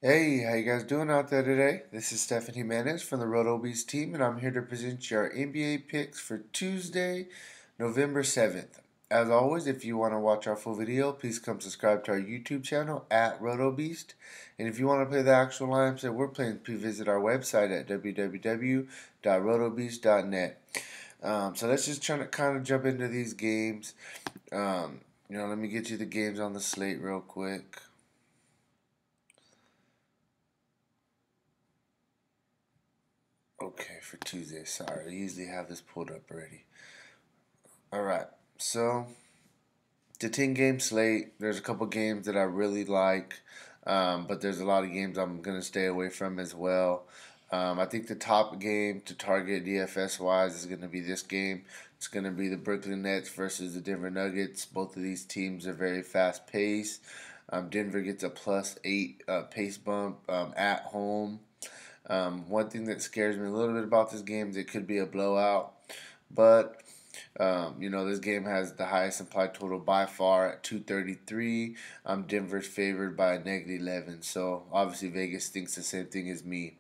Hey, how you guys doing out there today? This is Stephen Jimenez from the RotoBeast team, and I'm here to present you our NBA picks for Tuesday, November 7th. As always, if you want to watch our full video, please come subscribe to our YouTube channel at RotoBeast. And if you want to play the actual lineups that we're playing, please visit our website at www.rotobeast.net. So let's just try to kind of jump into these games. Let me get you the games on the slate real quick. Okay, for Tuesday. Sorry, I usually have this pulled up already. All right, so the 10-game slate. There's a couple games that I really like, but there's a lot of games I'm gonna stay away from as well. I think the top game to target DFS wise is gonna be this game. It's gonna be the Brooklyn Nets versus the Denver Nuggets. Both of these teams are very fast paced. Denver gets a +8 pace bump at home. One thing that scares me a little bit about this game is it could be a blowout, but this game has the highest implied total by far at 233. Denver's favored by a -11, so obviously Vegas thinks the same thing as me.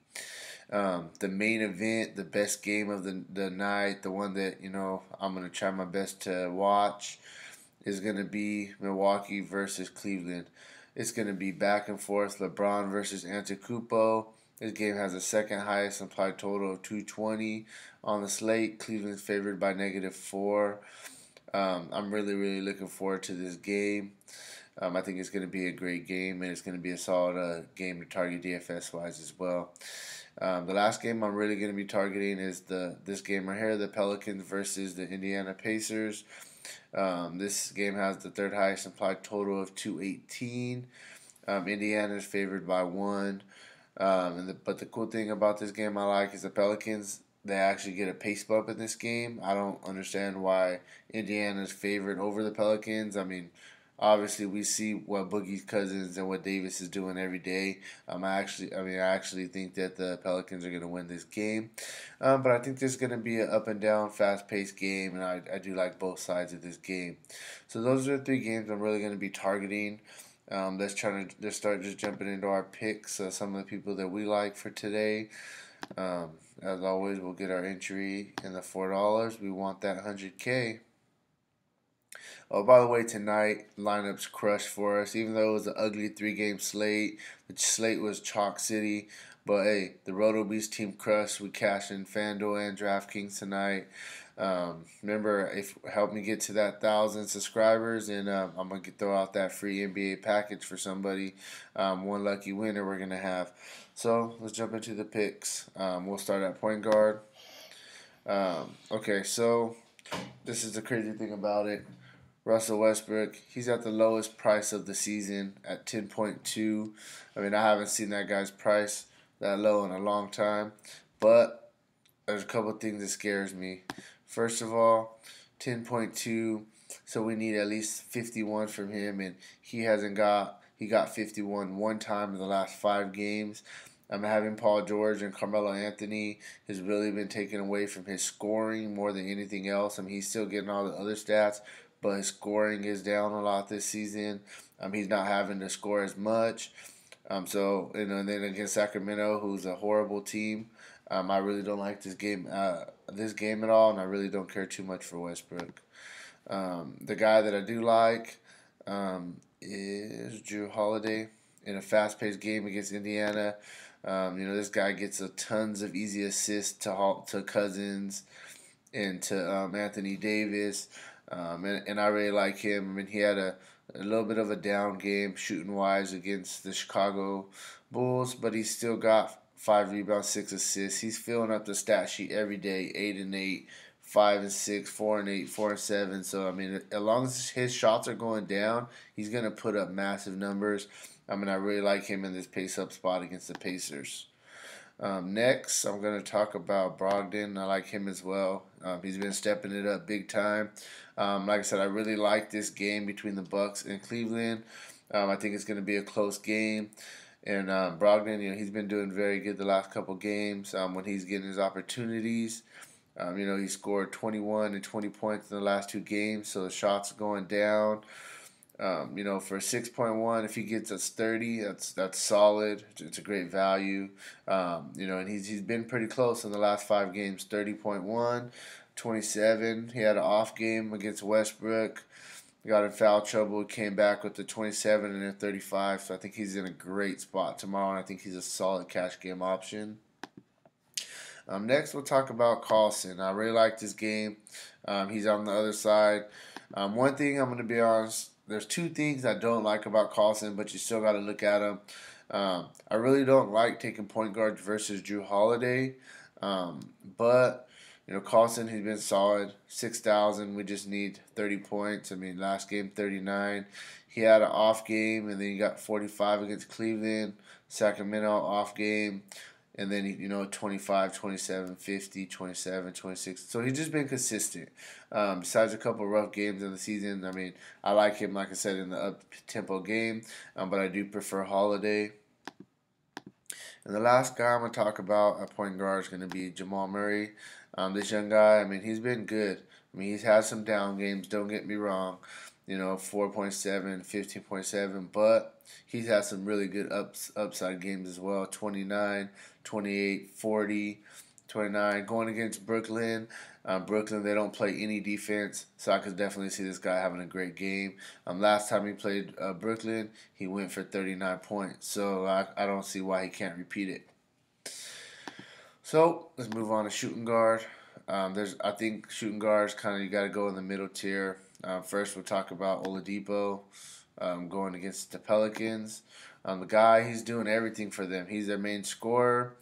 The main event, the best game of the night, the one that I'm gonna try my best to watch, is gonna be Milwaukee versus Cleveland. It's gonna be back and forth. LeBron versus Antetokounmpo. This game has the second highest implied total of 220 on the slate. Cleveland's favored by -4. I'm really looking forward to this game. I think it's going to be a great game, and it's going to be a solid game to target DFS wise as well. The last game I'm really going to be targeting is this game right here, the Pelicans versus the Indiana Pacers. This game has the third highest implied total of 218. Indiana is favored by 1. But the cool thing about this game I like is the Pelicans. They actually get a pace bump in this game. I don't understand why Indiana's favored over the Pelicans. I mean, obviously we see what Boogie's Cousins and what Davis is doing every day. I actually think that the Pelicans are going to win this game. But I think there's going to be an up and down, fast-paced game, and I do like both sides of this game. So those are the three games I'm really going to be targeting. Let's start just jumping into our picks. Some of the people that we like for today. As always, we'll get our entry in the $4. We want that 100K. Oh, by the way, tonight lineups crushed for us. Even though it was an ugly 3-game slate, the slate was chalk city. But hey, the RotoBeast team crushed. We cashed in Fanduel and DraftKings tonight. Remember, if help me get to that 1,000 subscribers, and I'm gonna throw out that free NBA package for somebody. One lucky winner we're gonna have. So let's jump into the picks. We'll start at point guard. Okay, so this is the crazy thing about it. Russell Westbrook, he's at the lowest price of the season at 10.2. I mean, I haven't seen that guy's price that low in a long time, but there's a couple things that scares me. First of all, 10.2, so we need at least 51 from him, and he got 51 one time in the last 5 games. I'm having Paul George and Carmelo Anthony has really been taken away from his scoring more than anything else. I mean, he's still getting all the other stats, but his scoring is down a lot this season. He's not having to score as much. And then against Sacramento, who's a horrible team, I really don't like this game at all, and I really don't care too much for Westbrook. The guy that I do like is Drew Holiday in a fast-paced game against Indiana. This guy gets tons of easy assists to Cousins and to Anthony Davis, and I really like him. I mean, he had a little bit of a down game shooting wise against the Chicago Bulls, but he still got 5 rebounds, 6 assists. He's filling up the stat sheet every day, 8 and 8, 5 and 6, 4 and 8, 4 and 7. So I mean, as long as his shots are going down, he's gonna put up massive numbers. I mean, I really like him in this pace-up spot against the Pacers. Next, I'm going to talk about Brogdon. I like him as well. He's been stepping it up big time. Like I said, I really like this game between the Bucks and Cleveland. I think it's going to be a close game. And Brogdon, he's been doing very good the last couple games when he's getting his opportunities. He scored 21 and 20 points in the last 2 games, so the shots are going down. For 6.1, if he gets us 30, that's solid. It's a great value. And he's been pretty close in the last 5 games. 30.1, 27. He had an off game against Westbrook. Got in foul trouble. Came back with the 27 and a 35. So I think he's in a great spot tomorrow, and I think he's a solid cash game option. Next, we'll talk about Carlson. I really like this game. He's on the other side. One thing I'm going to be honest, there's 2 things I don't like about Carlson, but you still got to look at him. I really don't like taking point guard versus Drew Holiday, but Carlson, he's been solid. 6,000. We just need 30 points. I mean, last game 39. He had an off game, and then he got 45 against Cleveland. Sacramento off game. And then, 25, 27, 50, 27, 26. So he's just been consistent. Besides a couple rough games in the season, I mean, I like him, like I said, in the up-tempo game. But I do prefer Holiday. And the last guy I'm going to talk about at point guard is going to be Jamal Murray. This young guy, I mean, he's been good. I mean, he's had some down games, don't get me wrong. 4.7, 15.7, but he's had some really good upside games as well. 29, 28, 40, 29. Going against Brooklyn. Brooklyn, they don't play any defense, so I could definitely see this guy having a great game. Last time he played Brooklyn, he went for 39 points, so I don't see why he can't repeat it. So let's move on to shooting guard. I think shooting guards you got to go in the middle tier. First, we'll talk about Oladipo going against the Pelicans. The guy, he's doing everything for them. He's their main scorer.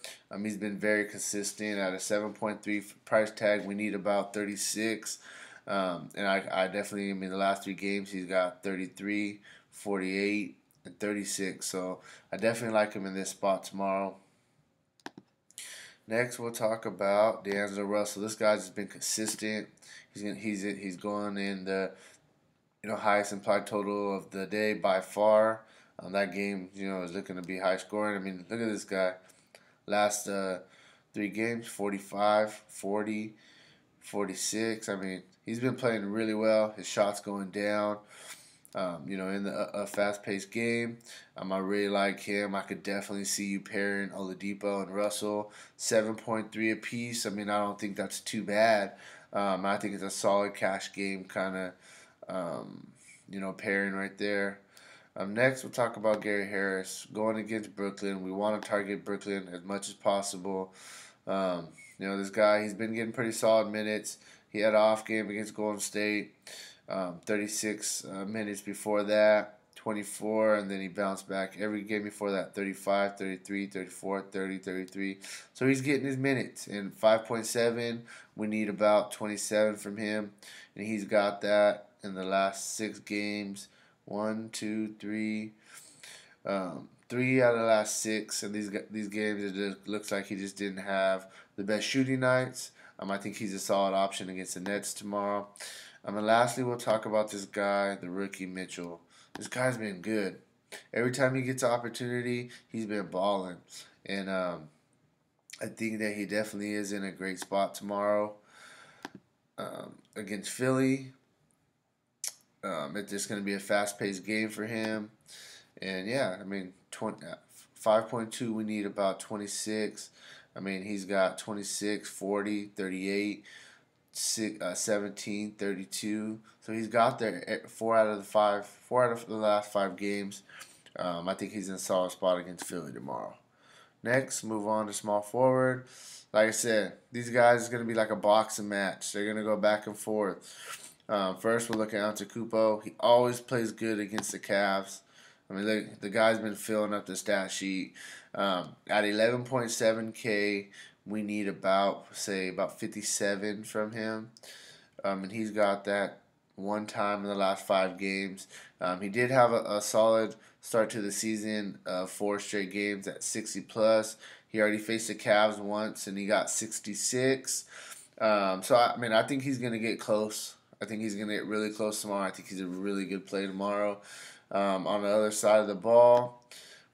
He's been very consistent at a 7.3 price tag. We need about 36. And I definitely, the last 3 games, he's got 33, 48, and 36. So I definitely like him in this spot tomorrow. Next, we'll talk about D'Angelo Russell. This guy's just been consistent. He's going in the highest implied total of the day by far. That game is looking to be high scoring. I mean, look at this guy. Last 3 games, 45, 40, 46. I mean, he's been playing really well. His shots going down. In a fast-paced game. I really like him. I could definitely see you pairing Oladipo and Russell. 7.3 apiece. I mean, I don't think that's too bad. I think it's a solid cash game kind of, pairing right there. Next, we'll talk about Gary Harris going against Brooklyn. We want to target Brooklyn as much as possible. This guy, he's been getting pretty solid minutes. He had an off game against Golden State. 36 minutes before that, 24, and then he bounced back every game before that, 35, 33, 34, 30, 33. So he's getting his minutes. And 5.7, we need about 27 from him. And he's got that in the last 6 games. 1, 2, 3. 3 out of the last 6. And these games, it just looks like he just didn't have the best shooting nights. I think he's a solid option against the Nets tomorrow. And lastly, we'll talk about this guy, the rookie Mitchell. This guy's been good. Every time he gets an opportunity, he's been balling. And I think that he definitely is in a great spot tomorrow against Philly. It's just going to be a fast-paced game for him. And, 5.2, we need about 26. He's got 26, 40, 38. 17, 32. So he's got there 4 out of the last 5 games. I think he's in a solid spot against Philly tomorrow. Next, move on to small forward. Like I said, these guys is going to be like a boxing match. They're going to go back and forth. First, we're looking at Antetokounmpo. He always plays good against the Cavs. The guy's been filling up the stat sheet. At 11.7K, we need about 57 from him. And he's got that one time in the last 5 games. He did have a solid start to the season, 4 straight games at 60+. He already faced the Cavs once, and he got 66. I think he's going to get close. I think he's going to get really close tomorrow. I think he's a really good play tomorrow. On the other side of the ball,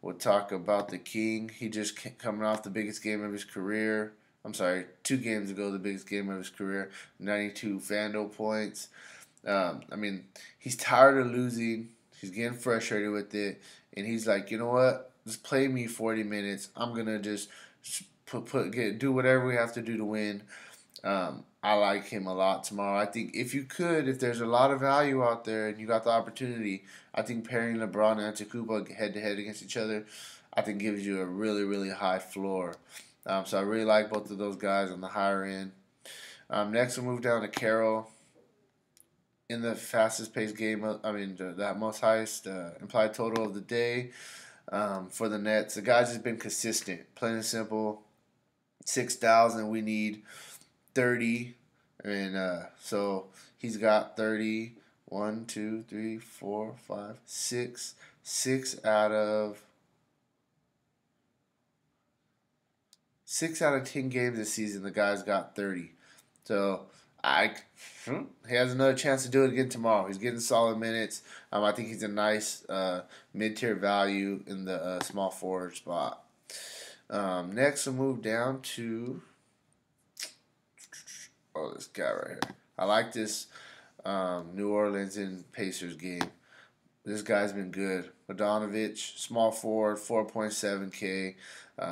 we'll talk about the King. He just coming off the biggest game of his career. 2 games ago, the biggest game of his career. 92 Fanduel points. He's tired of losing He's getting frustrated with it, and he's like, you know what? Just play me 40 minutes. I'm gonna just do whatever we have to do to win. I like him a lot tomorrow. I think if there's a lot of value out there and you got the opportunity, I think pairing LeBron and Antetokounmpo head to head against each other, I think gives you a really really high floor. So I really like both of those guys on the higher end. Next, we'll move down to Carroll in the fastest paced game. That most highest implied total of the day for the Nets. The guys has been consistent, plain and simple. 6,000. We need 30, and so he's got 30. 1, 2, 3, 4, 5, 6. 6 out of 10 games this season, the guy's got 30. So he has another chance to do it again tomorrow. He's getting solid minutes. I think he's a nice mid-tier value in the small forward spot. Next, we'll move down to this guy right here. I like this New Orleans and Pacers game. This guy's been good. Bogdanovich, small forward, 4.7K.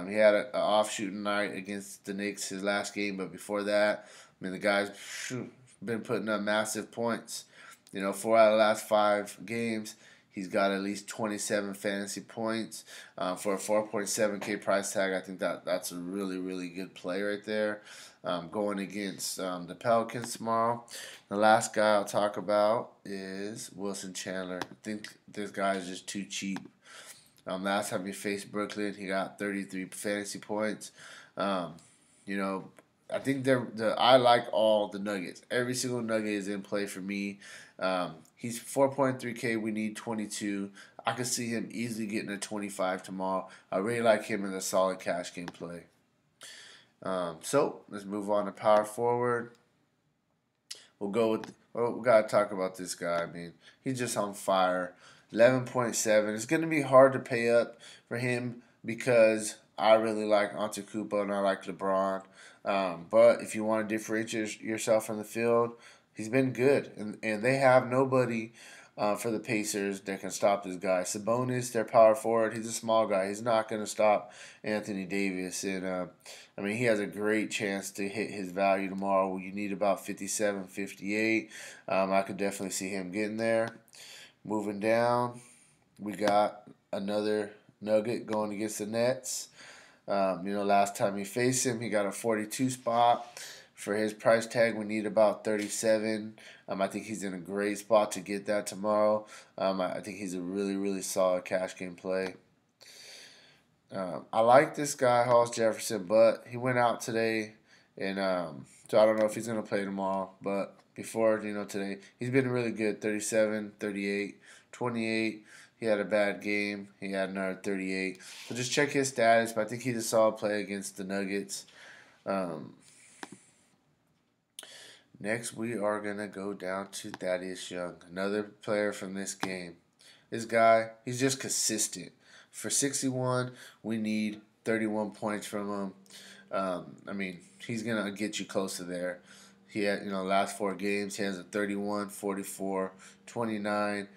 He had an off-shooting night against the Knicks his last game, but before that, the guy's been putting up massive points. 4 out of the last 5 games, he's got at least 27 fantasy points. For a 4.7K price tag, I think that's a really, really good play right there. Going against the Pelicans tomorrow. The last guy I'll talk about is Wilson Chandler. I think this guy is just too cheap. Last time he faced Brooklyn, he got 33 fantasy points. I think I like all the Nuggets. Every single Nugget is in play for me. He's 4.3K. We need 22. I could see him easily getting a 25 tomorrow. I really like him in a solid cash game play. So let's move on to power forward. We gotta talk about this guy. He's just on fire. 11.7. It's gonna be hard to pay up for him because I really like Antetokounmpo and I like LeBron. But if you want to differentiate yourself from the field, he's been good, and they have nobody for the Pacers that can stop this guy. Sabonis, their power forward, he's a small guy. He's not going to stop Anthony Davis. And, he has a great chance to hit his value tomorrow. You need about 57, 58. I could definitely see him getting there. Moving down, we got another Nugget going against the Nets. Last time he faced him, he got a 42 spot. For his price tag, we need about 37. I think he's in a great spot to get that tomorrow. I think he's a really, really solid cash game play. I like this guy, Hollis Jefferson, but he went out today, and so I don't know if he's going to play tomorrow. But before, today, he's been really good, 37, 38, 28. He had a bad game. He had another 38. So just check his status, but I think he's a solid play against the Nuggets. Next, we are going to go down to Thaddeus Young, another player from this game. This guy, he's just consistent. For 61, we need 31 points from him. He's going to get you close to there. He had, last 4 games, he has a 31, 44, 29,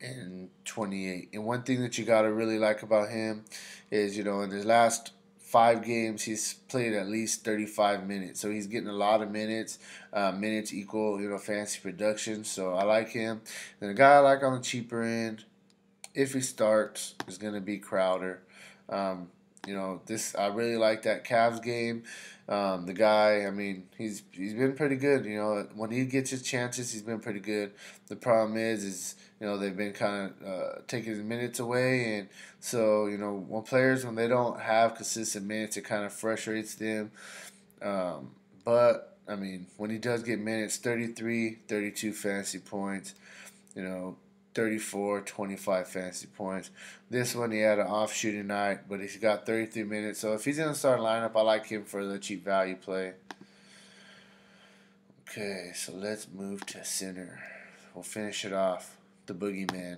and 28. And one thing that you got to really like about him is, in his last 5 games, he's played at least 35 minutes. So he's getting a lot of minutes. Minutes equal, fantasy production. So I like him. And the guy I like on the cheaper end, if he starts, is going to be Crowder. I really like that Cavs game. The guy, he's been pretty good. When he gets his chances, he's been pretty good. The problem is they've been kind of taking his minutes away, and so when they don't have consistent minutes, it kind of frustrates them. But when he does get minutes, 33, 32 fantasy points, 34, 25 fantasy points. This one, he had an off shooting night, but he's got 33 minutes. So if he's in the starting lineup, I like him for the cheap value play. Okay, so let's move to center. We'll finish it off. The boogeyman.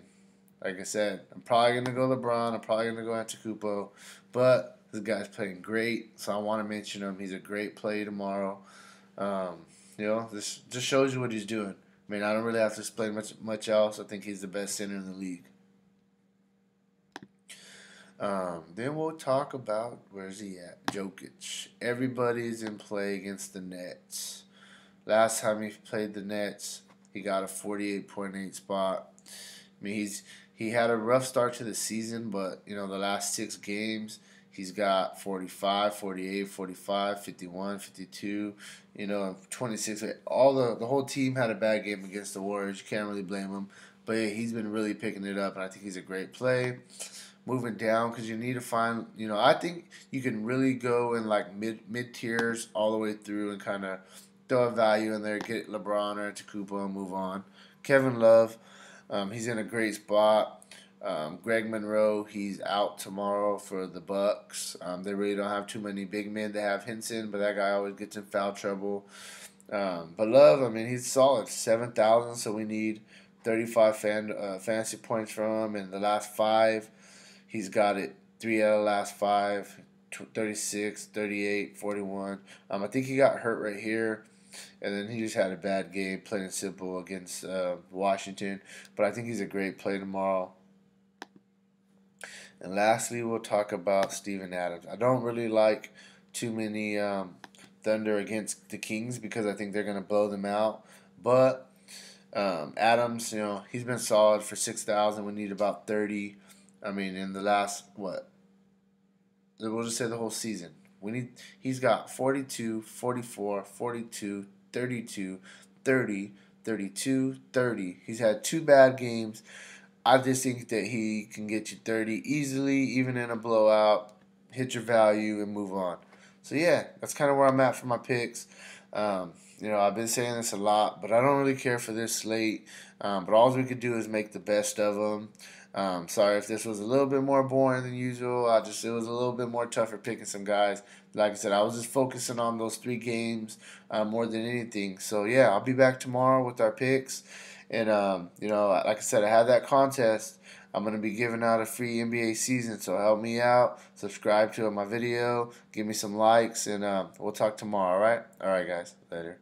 Like I said, I'm probably going to go LeBron. I'm probably going to go Antetokounmpo. But this guy's playing great, so I want to mention him. He's a great play tomorrow. This just shows you what he's doing. I mean, I don't really have to explain much else. I think he's the best center in the league. Then we'll talk about where's he at? Jokic. Everybody's in play against the Nets. Last time he played the Nets, he got a 48.8 spot. I mean, he had a rough start to the season, but the last 6 games, he's got 45, 48, 45, 51, 52, 26. All the whole team had a bad game against the Warriors. You can't really blame him. But yeah, he's been really picking it up, and I think he's a great play. Moving down, because you need to find, I think you can really go in like mid tiers all the way through and kind of throw a value in there, get LeBron or Takupa and move on. Kevin Love, he's in a great spot. Greg Monroe, he's out tomorrow for the Bucks. They really don't have too many big men. They have Henson, but that guy always gets in foul trouble. But Love, I mean, he's solid, 7,000. So we need 35 fantasy points from him. In the last 5, he's got it 3 out of the last 5. 36, 38, 41. I think he got hurt right here. And then he just had a bad game, plain and simple, against Washington. But I think he's a great play tomorrow. And lastly, we'll talk about Steven Adams. I don't really like too many Thunder against the Kings because I think they're going to blow them out. But Adams, he's been solid for 6,000. We need about 30. I mean, in the last, we'll just say the whole season. He's got 42, 44, 42, 32, 30, 32, 30. He's had 2 bad games. I just think that he can get you 30 easily, even in a blowout, hit your value, and move on. So, yeah, that's kind of where I'm at for my picks. I've been saying this a lot, but I don't really care for this slate. But all we could do is make the best of them. Sorry if this was a little bit more boring than usual. It was a little bit more tougher picking some guys. Like I said, I was just focusing on those 3 games more than anything. So, yeah, I'll be back tomorrow with our picks. And, like I said, I had that contest. I'm going to be giving out a free NBA season, so help me out. Subscribe to my video. Give me some likes, and we'll talk tomorrow, all right? All right, guys. Later.